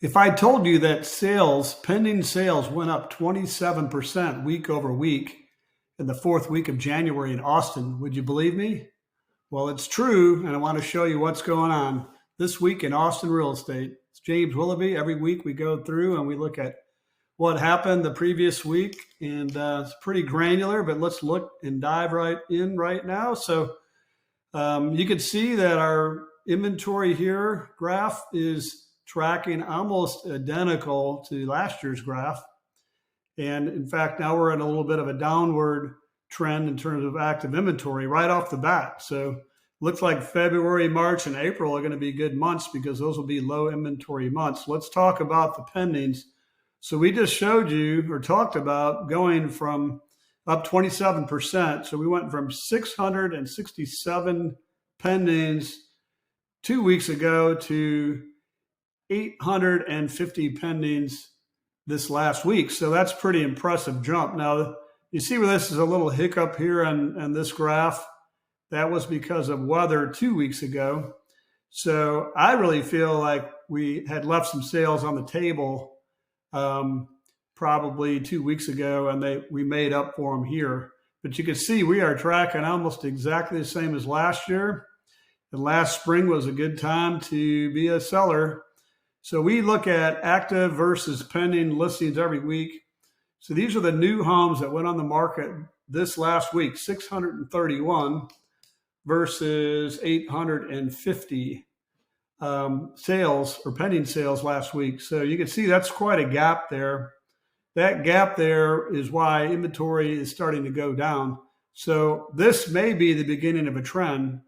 If I told you that sales, pending sales, went up 27% week over week in the fourth week of January in Austin, would you believe me? Well, it's true, and I want to show you what's going on this week in Austin real estate. It's James Willoughby. Every week we go through and we look at what happened the previous week, and it's pretty granular, but let's look and dive right in right now. So you can see that our inventory here graph is tracking almost identical to last year's graph. And in fact, now we're in a little bit of a downward trend in terms of active inventory right off the bat. So looks like February, March, and April are going to be good months because those will be low inventory months. Let's talk about the pendings. So we just showed you or talked about going from up 27%. So we went from 667 pendings 2 weeks ago to 850 pendings this last week. So that's pretty impressive jump. Now, you see where this is a little hiccup here on this graph. That was because of weather 2 weeks ago. So I really feel like we had left some sales on the table probably 2 weeks ago, and we made up for them here. But you can see we are tracking almost exactly the same as last year. And last spring was a good time to be a seller. So we look at active versus pending listings every week. So these are the new homes that went on the market this last week, 631 versus 850 sales or pending sales last week. So you can see that's quite a gap there. That gap there is why inventory is starting to go down. So this may be the beginning of a trend.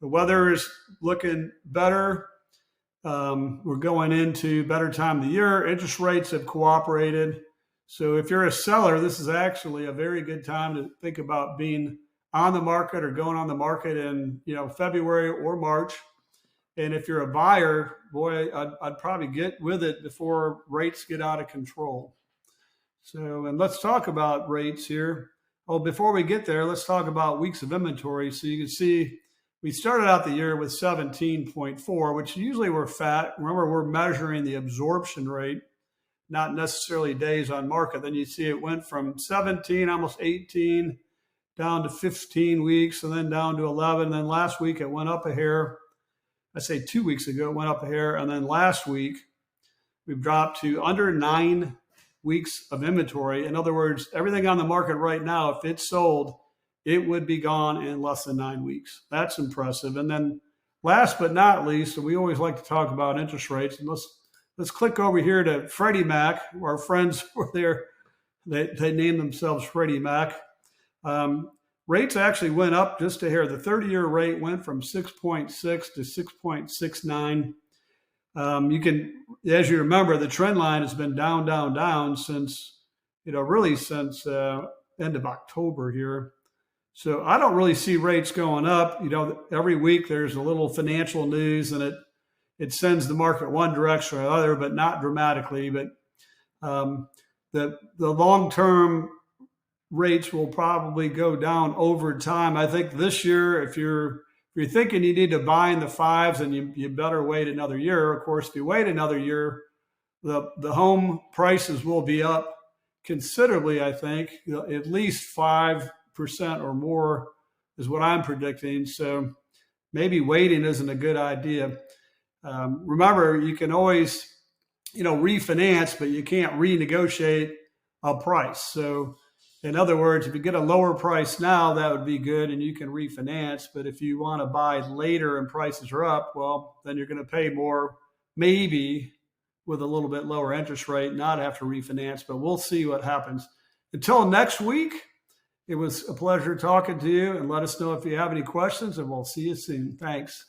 The weather is looking better. We're going into better time of the year. Interest rates have cooperated. So if you're a seller, this is actually a very good time to think about being on the market or going on the market in February or March. And if you're a buyer, boy, I'd probably get with it before rates get out of control. So, and let's talk about rates here. Oh, before we get there, let's talk about weeks of inventory. So you can see we started out the year with 17.4, which usually we're fat. Remember, we're measuring the absorption rate, not necessarily days on market. Then you see it went from 17, almost 18, down to 15 weeks, and then down to 11. And then last week it went up a hair. I say 2 weeks ago it went up a hair. And then last week we've dropped to under 9 weeks of inventory. In other words, everything on the market right now, if it's sold, it would be gone in less than 9 weeks. That's impressive. And then last but not least, we always like to talk about interest rates. And let's click over here to Freddie Mac. Our friends were there. They named themselves Freddie Mac. Rates actually went up just a hair. The 30-year rate went from 6.6 to 6.69. You can, as you remember, the trend line has been down, down, down since, really since end of October here. So I don't really see rates going up. Every week there's a little financial news and it sends the market one direction or the other, but not dramatically. But the long-term rates will probably go down over time. I think this year, if you're thinking you need to buy in the fives, and you better wait another year. Of course, if you wait another year, the home prices will be up considerably, I think, at least 5% or more is what I'm predicting. So maybe waiting isn't a good idea. Remember, you can always, refinance, but you can't renegotiate a price. So in other words, if you get a lower price now, that would be good and you can refinance. But if you want to buy later and prices are up, well, then you're going to pay more, maybe with a little bit lower interest rate, not have to refinance, but we'll see what happens. Until next week, it was a pleasure talking to you, and let us know if you have any questions, and we'll see you soon. Thanks.